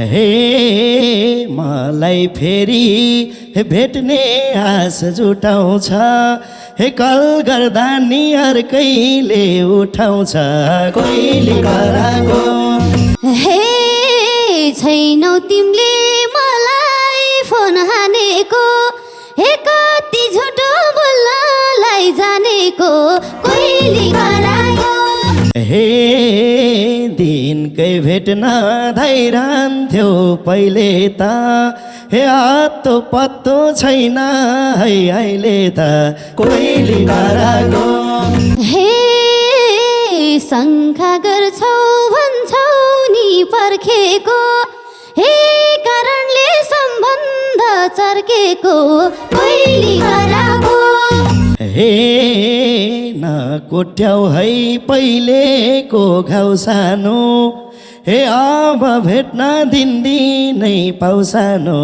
हे मलाई फेरि भेट्ने आश जुटाउँछ हे कल गर्दा नि अर्कैले उठाउँछ कोइली कराको हे छैनौ तिमीले मलाई फोन हानेको हे कति झुटो बोल्नलाई जानेको कोइली कराको हे दिनकै भेट्न धाइरहन्थ्यो पहिले त हे हत्तो पत्तो छैन है अहिले त कोइली कराको हे शङ्का गर्छौ भन्छौ नि पर्खेको हे कारणले सम्बन्ध चर्केको कोइली कराको हे नकोट्याउ है पहिलेको घाउ सानो हे अब भेट्न दिनदिनै पाउ सानो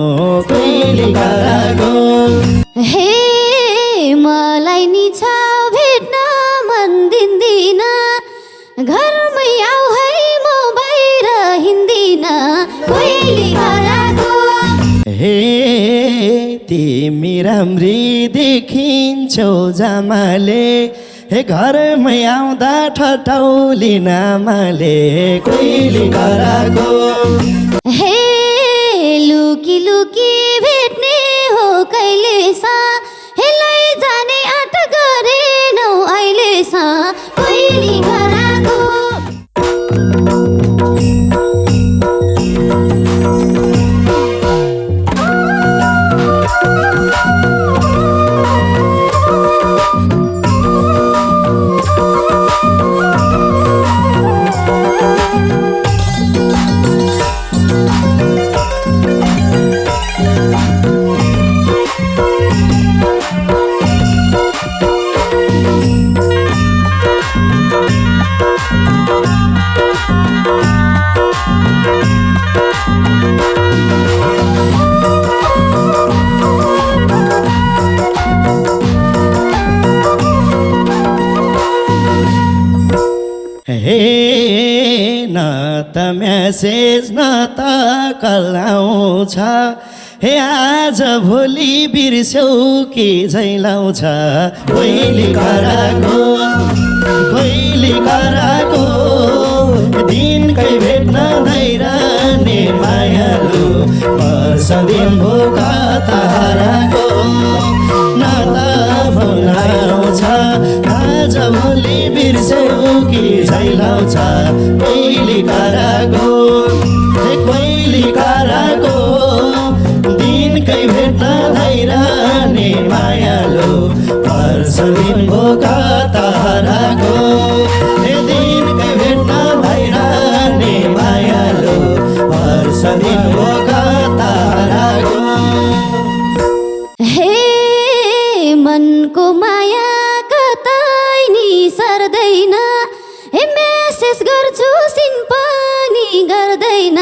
कोइली कराको हे मलाई नि छ भेट्न मन दिन्दिन घरमै आऊ है म बाहिर हिँड्दिन कोइली कराको हे तिमी राम्री देखिन्छौ जामाले हे घरमै आउँदा ठटाउलिन आमाले कोइली कराको हे लुकी लुकी भेट्ने हो कहिलेसा हे लैजाने आँट गरेनौ अहिलेसा कोइली कराको हे न त म्यासेज न त कल आउँछ हे आज भोलि बिर्स्यौ कि झैलाउँछ कोइली कराको दिनकै भेट्न धाइरहने मायालु वर्ष दिन भोक ताराको न त फोन आउँछ आज भोलि बिर्स्यौ कि झैलाउँछ कोइली कराको कोइली कराको दिनकै भेट्न धाइरहने मायालु वर्ष दिन भोक ताराको दिनकै भेट्न धाइरहने मायालु वर्ष दिन भोक ताराको हे मनको माया कतै नि सर्दैन हे मेसेज गर्छु सिन पनि गर्दैन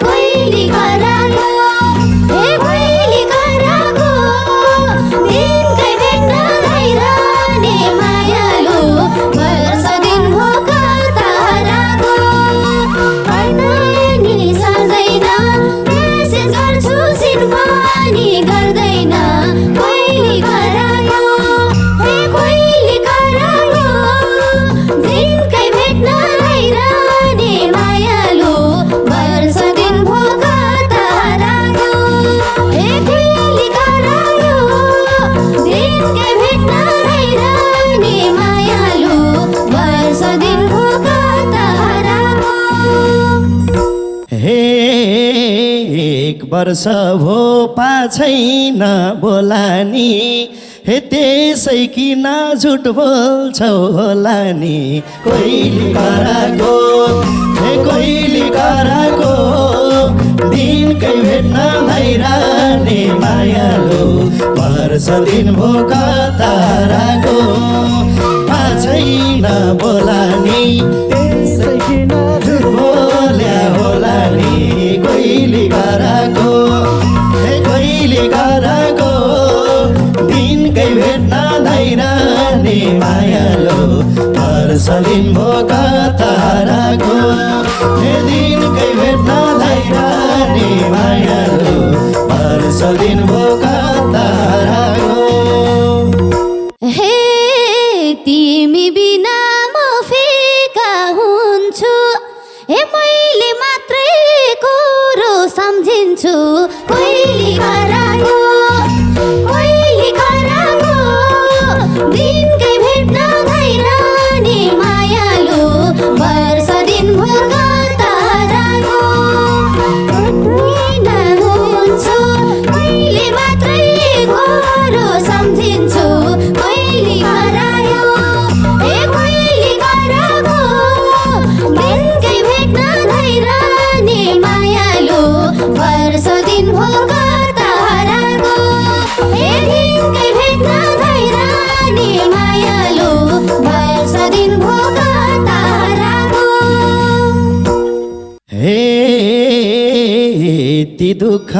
कोइली कराको हे कोइली कराको दिनकै भेट्न धाइरहने मायालु वर्ष दिन भोक ताराको कतै नि सर्दैन मेसेज गर्छु सिन पनि गर्दैन कोइली कराको हे कोइली कराको दिनकै भेट्न धाइरहने मायालु वर्ष दिन भोक ताराको हे कोइली कराको दिनकै भेट्न धाइरहने मायालु वर्ष दिन भोक ताराको हे एक वर्ष भो छैन बोलानी हे त्यसै किन झुट बोल्छौ होला नि कोइली कराको हे कोइली कराको दिनकै भेट्न धाइरहने मायालु वर्ष दिन भोक ताराको छैन बोलानी त्यसै किन झुट बोल्या होला नि कोइली कराको हे कोइली कराको दिनकै भेट्न धाइरहने मायालु वर्ष दिन भोक ताराको हे दिनकै भेट्न धाइरहने दिनभो कताराको हे तिमी बिना म फिका हुन्छु हे मैले मात्रै कुरो सम्झिन्छु कोइली कराको दिनकै भेट्न धैरानी मायालु वर्ष दिनभो कताराको किन हुन्छु मैले मात्रै कुरो सम्झिन्छु कोइली करायो हे कोइली कराको दिनकै भेट्न धैरानी मायालु वर्ष दिनभो कताराको हे दिनकै भेट्न धैरानी मायालु वर्ष दिनभो कताराको हे ती दुःख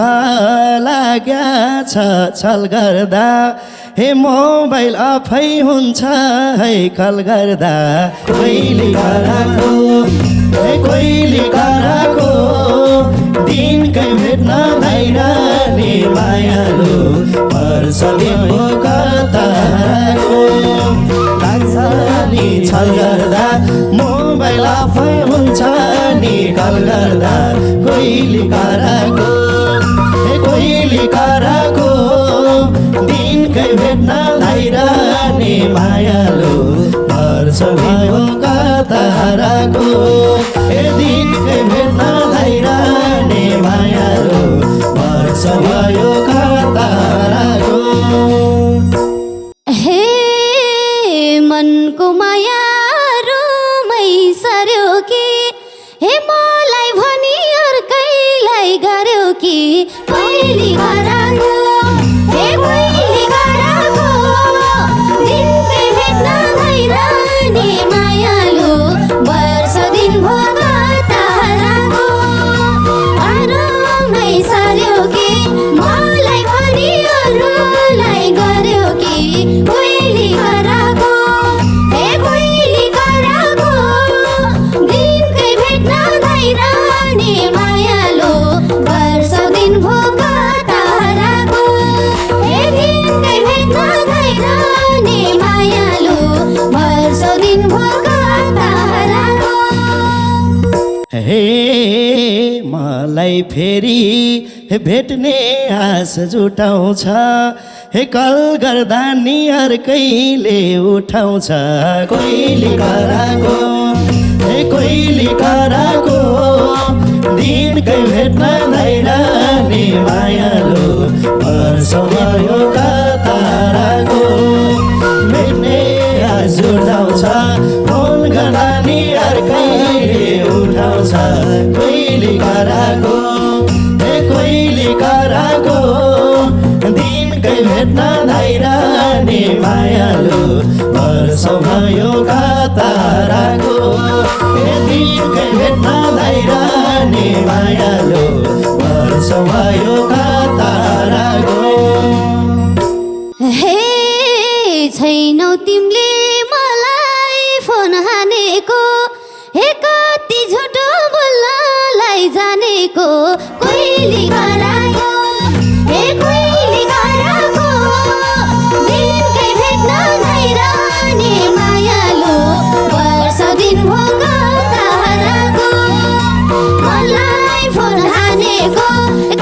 लाग्या छ छल गर्दा हे मोबाइल आफै हुन्छ है कल गर्दा कोइली कराको हे कोइली कराको दिनकै भेट्न धैरानी मायालु वर्ष दिनभो कताराको लाग्छ नि छल गर्दा मोबाइल आफै हुन्छ नि कल गर्दा कोइली कराको हे कोइली कराको दिनकै भेट्न धैरानी मायालु वर्ष भयो कताराको हे दिनकै भेट्न धैरानी मायालु वर्ष भयो कताराको हे मनको माया रुमै सर्यो कि हे मलाई भनी अर्कैलाई गर्यो कि कोइली कराको हे कोइली कराको दिनकै भेट्न धैरानी मायालु वर्ष दिनभो कताराको रुमै सर्यो कि मलाई भनी अरूलाई गर्यो कि कोइली कराको हे कोइली कराको दिनकै भेट्न धैरानी मायालु वर्ष दिनभो कताराको हे दिनकै भेट्न धैरानी मायालु वर्ष दिनभो कताराको हे मलाई फेरि भेट्ने आश जुटाउँछ हे कल गर्दा नि अर्कैले उठाउँछ कोइली कराको हे कोइली कराको दिनकै भेट्न धैरानी मायालु वर्ष भयो कताराको भेट्ने आश जुटाउँछ फोन गर्दा नि अर्कैले उठाउँछ कोइली कराको हे कोइली कराको दिनकै भेट्न धैरानी मायालु वर्ष भयो कताराको हे दिनकै भेट्न धैरानी मायालु वर्ष भयो कताराको हे छैनौ तिमीले मलाई फोन हानेको हे कति झुटो बोल्नलाई जानेको कोइली कराको हे कोइली कराको दिनकै भेट्न धैरानी मायालु वर्ष दिनभो कताराको मलाई फोन हानेको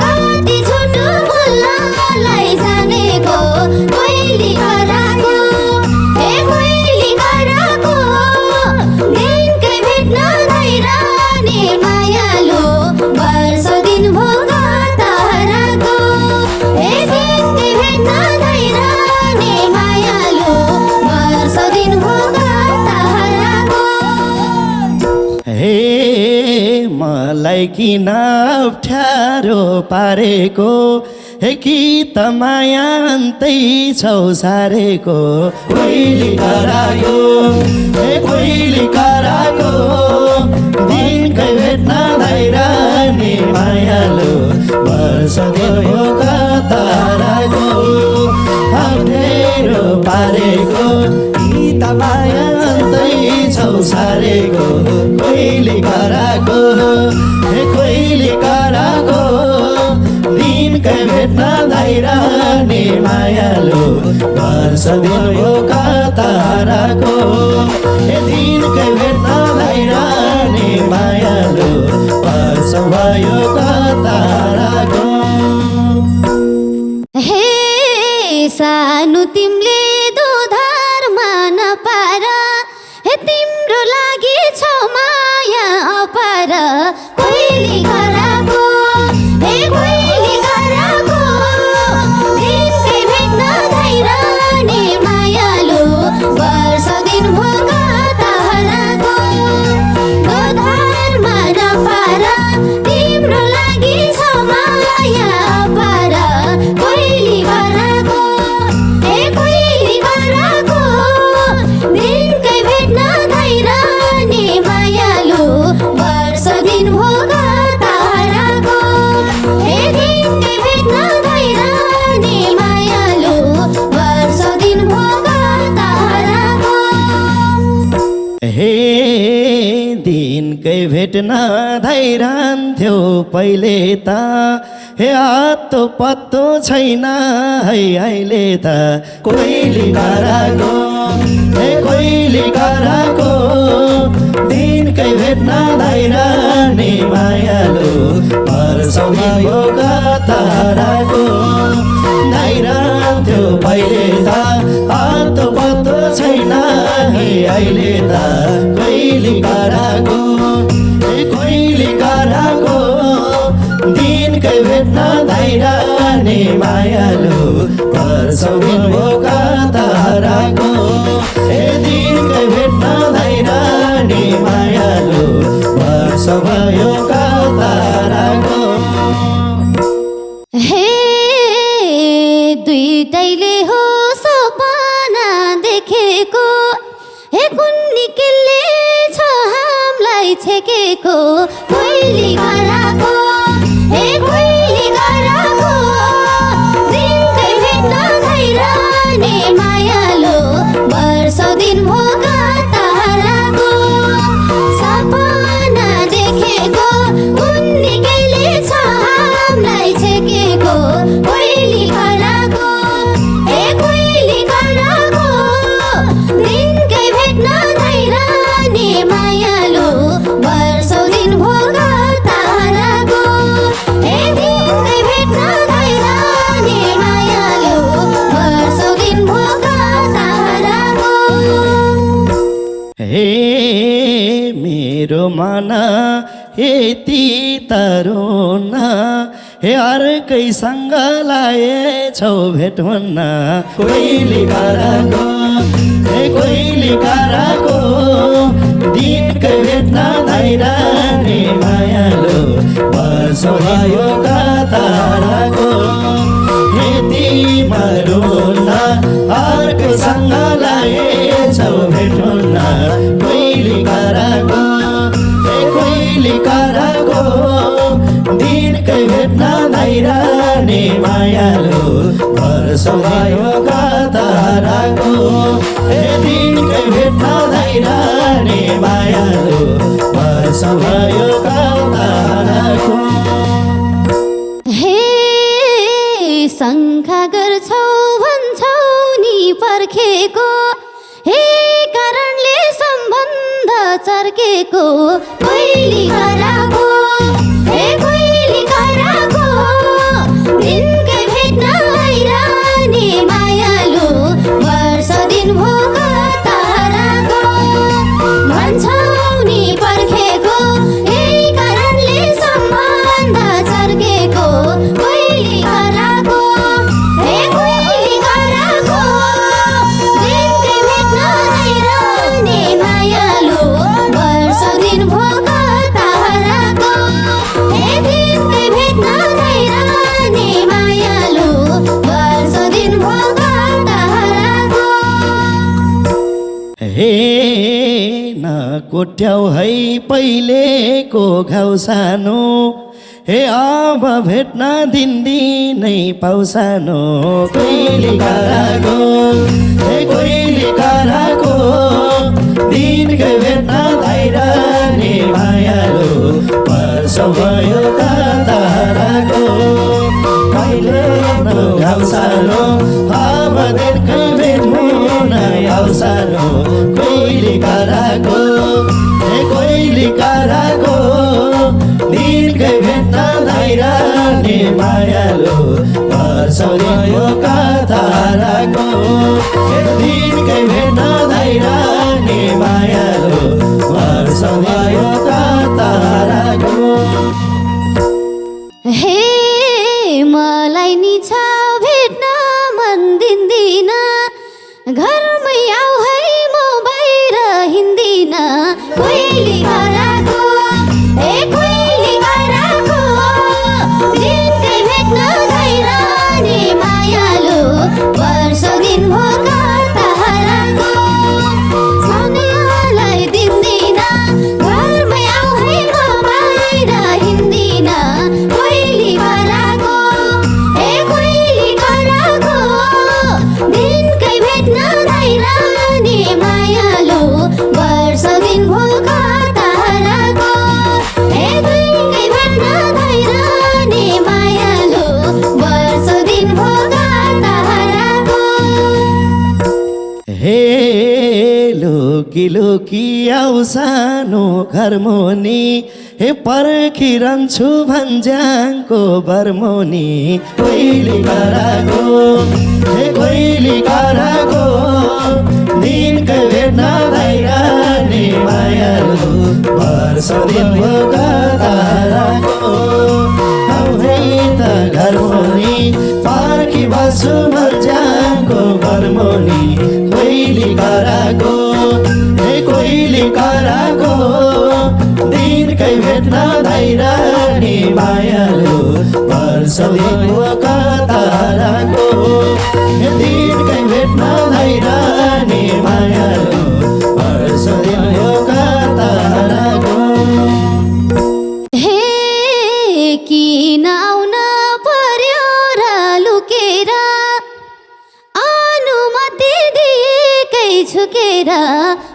कति झुटो बोल्नलाई जानेको कोइली कराको हे कोइली कराको दिनकै भेट्न धैरानी मायालु वर्ष दिनभो कताराको हे दिनकै भेट्न धैरानी मायालु वर्ष दिनभो कताराको हे मलाई किन अप्ठ्यारो पारेको हे कि त माया अन्तै छौ सारेको कोइली कराको हे कोइली कराको दिनकै भेट्न धैरानी मायालु वर्ष दिनभो कताराको अप्ठ्यारो पारेको कि त माया अन्तै छौ सारेको कोइली कराको हे कोइली कराको दिनकै भेट्न वर्ष दिन भोका ताराको हे दिनकै भेट्न भइरहने मायालु वर्ष भयो ताराको हे सानो तिमीले दोधारमा नपार हे तिम्रो लागि छ माया अपार कोइली गराको हे कोइली गराको दिनकै भेट्न धैरहने मायालु वर्ष दिन भोगा ताराको दोधारमा नपार तिम्रो लागि छ माया अपार कोइली गराको हे कोइली गराको दिनकै भेट्न धैरहने मायालु वर्ष दिन भोगा ताराको हे दिनकै भेट्न धैरहने मायालु वर्ष दिन भोगा ताराको हे दिनकै भेट्न धैरहन्थ्यो पहिले त हे हातो पत्तो छैन है अहिले त कोइली गराको हे कोइली गराको दिनकै भेट्न धैरहने मायालु वर्षौ दिन भोगा ताराको धैरहन्थ्यो पहिले त हातो पत्तो छैन है अहिले त कोइली गराको हे कोइली गराको दिनकै भेट्न धैरहने मायालु वर्षौ दिन भोगा ताराको हे दिनकै भेट्न धैरहने मायालु वर्ष भयो ताराको हे दुईटैले हो सपना देखेको हे कुन्निकेले छ हामीलाई छेकेको कोइली गराको हे कोइली गराको दिनकै भेट्न धैरहने मायालु वर्ष दिन भोगा ताराको सपना देखेको कुन्निकेले छ हामीलाई छेकेको कोइली गराको हे कोइली गराको दिनकै भेट्न धैरहने मायालु वर्ष दिन भोगा ताराको हे दिनकै भेट्न धैरहने मायालु वर्ष दिन भोगा ताराको हे मेरो मन यति तरुण हे अर्कैसँग लाएछौ भेट हुन्न कोइली गराको हे कोइली गराको दिनकै भेट्न धैरहने मायालु वर्ष भयो ताराको हे तिम्रो न अर्कैसँग लाएछौ भेट हुन्न कोइली गराको हे कोइली गराको दिनकै भेट्न धैरहने मायालु वर्ष भयो ताराको हे दिनकै भेट्न धैरहने मायालु वर्ष भयो ताराको हे शङ्का गर्छौ भन्छौ नि पर्खेको हे कारणले सम्बन्ध चर्केको कोइली गराको हे कोइली गराको दिनकै भेट्न धैरहने मायालु वर्ष दिन भोगा ताराको भन्छौ नि पर्खेको हे कारणले सम्बन्ध चर्केको कोइली गराको हे कोइली गराको दिनकै भेट्न धैरहने मायालु वर्ष दिन भोगा ताराको हे दिनकै भेट्न धैरहने मायालु वर्ष दिन भोगा ताराको हे नकोट्याउ है पहिलेको घाउ सानो हे अब भेट्न दिनदिनै पाउ सानो कोइली गराको हे कोइली गराको दिनकै भेट्न धैरहने मायालु वर्ष भयो ताराको कहिले घाउ सानो अब दिनकै भेट्न सानो कोइली कराको हे कोइली कराको दिनकै भेट्न धाइरहने मायालु वर्षौ दिनको कताराको दिनकै भेट्न धाइरहने मायालु वर्षौ दिनको कताराको हे मलाई नि छ भेट्न मन दिन्दिन घरमै आऊ है म बाहिर हिँड्दिन कोइली कराको ए कोइली कराको दिनकै भेट्न धाइरहने मायालु वर्षौ दिनभो कताराको सम्झनालाई दिन्दिन घरमै आऊ है म बाहिर हिँड्दिन कोइली कराको ए कोइली कराको दिनकै भेट्न धाइरहने मायालु वर्षौ दिनभो कताराको ए दिनकै भेट्न धाइरहने मायालु वर्षौ दिनभो कताराको हे लुकी लुकी आऊ सानो घरमुनि हे पर्खिरहन्छु भन्ज्याङको बर्मुनि कोइली कराको हे कोइली कराको दिनकै भेट्न धाइरहने मायालु वर्षौ दिनको कताराको आऊ है त घरमुनि पर्खी बस्छु भन्ज्याङको बर्मुनि कोइली कराको हे कोइली कराको दिनकै भेट्न धाइरहने मायालु वर्षौ दिनको कताराको हे दिनकै भेट्न धाइरहने मायालु वर्षौ दिनको कताराको हे किन आउन पर्यो र लुकेर अनुमति दिएकै झुकेर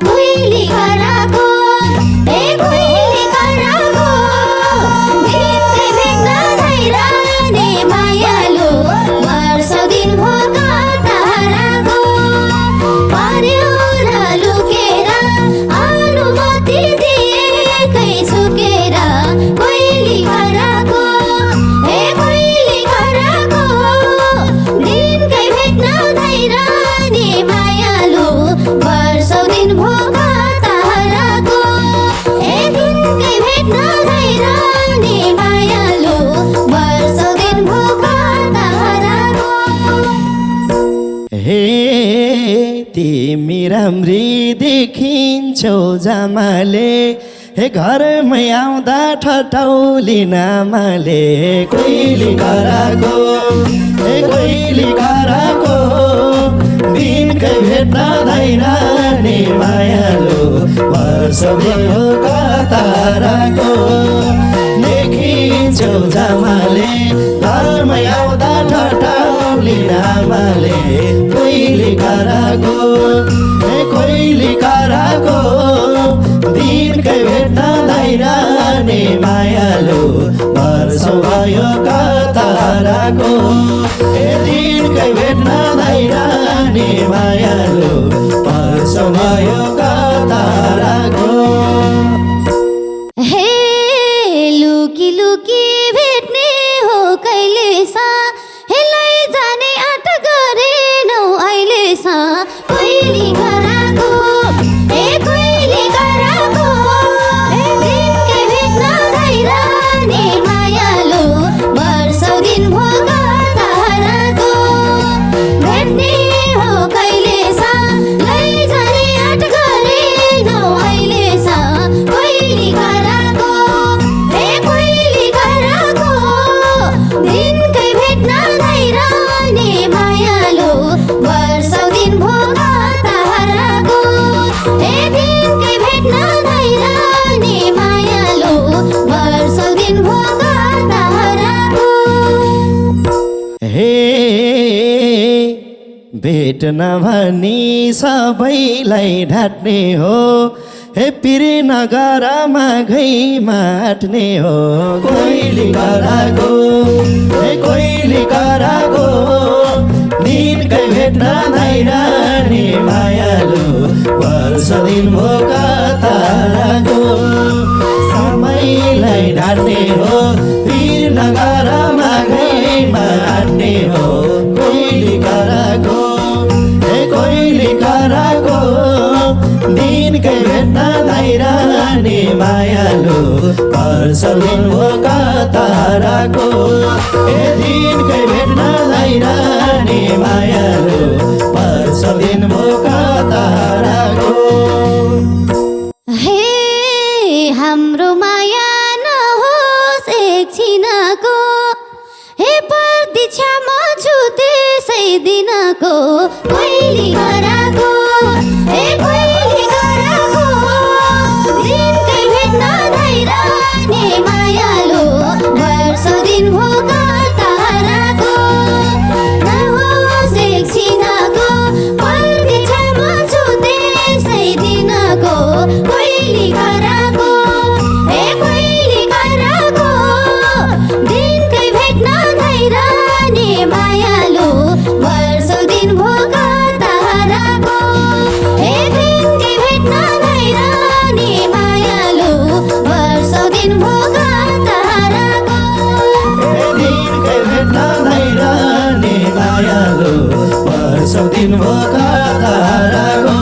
कोइली कराको ए कोइली कराको दिनकै भेट्न धाइरहने मायालु वर्षौ दिनभो कताराको पर्यो र लुकेर अनुमति दिएकै झुकेर कोइली कराको ए कोइली कराको दिनकै भेट्न धाइरहने मायालु वर्षौ दिनभो कताराको ए दिनकै भेट्न धाइरहने मायालु वर्षौ दिनभो कताराको हे तिमी राम्री देखिन्छौ जामाले हे घरमै आउँदा ठटाउलिन आमाले कोइली कराको हे कोइली कराको दिनकै भेट्न धाइरहने मायालु वर्षौ दिनको कताराको देखिन्छौ जामाले घरमै आउँदा ठटाउलिन आमाले कोइली कराको हे कोइली कराको दिनकै भेट्न धाइरहने मायालु वर्षौ भयो कताराको हे दिनकै भेट्न धाइरहने मायालु वर्षौ भयो कताराको हे लुकी लुकी भेट्ने हो कहिलेसा हे लैजाने आँट गरेनौ अहिलेसा कोइली कराको ए कोइली कराको दिनकै भेट्न धाइरहने मायालु वर्षौ दिनभो कताराको भेट्ने हो कहिलेसा लैजाने आँट गरेनौ अहिलेसा कोइली कराको ए कोइली कराको दिनकै भेट्न धाइरहने मायालु वर्षौ दिनभो कताराको ए दिनकै भेट्न धाइरहने मायालु वर्षौ दिनभो कताराको हे भेट्न भनी सबैलाई ढाट्ने हो हे पिरे नगर माघैमा आट्ने हो कोइली कराको हे कोइली कराको दिनकै भेट्न धाइरहने मायालु आट्ने हो पीर नगरमा घैमा आट्ने हो कोइली कराको कोइली कराको दिनकै भेट्न लाइरहने मायालु वर्ष दिन हो ताराको दिनकै भेट्न लाइरहने मायालु वर्ष दिन हो ताराको हे हाम्रो माया नहोस् एकछिनको हे प्रतीक्षामा छु त्यसै दिनको कोइली कराको हे कोइली कराको दिनकै भेट्न धाइरहने मायालु वर्ष दिन भोगा ताराको नहोस् एकछिनको प्रतीक्षामा छु त्यसै दिनको कोइली कराको हे कोइली कराको दिनकै भेट्न धाइरहने मायालु वर्ष दिन भोगा ताराको हे दिनकै भेट्न धाइरहने मायालु वर्ष दिन भोगा ताराको दिनकै भेट्न लाइरहने मायालु वर्ष दिन हो ताराको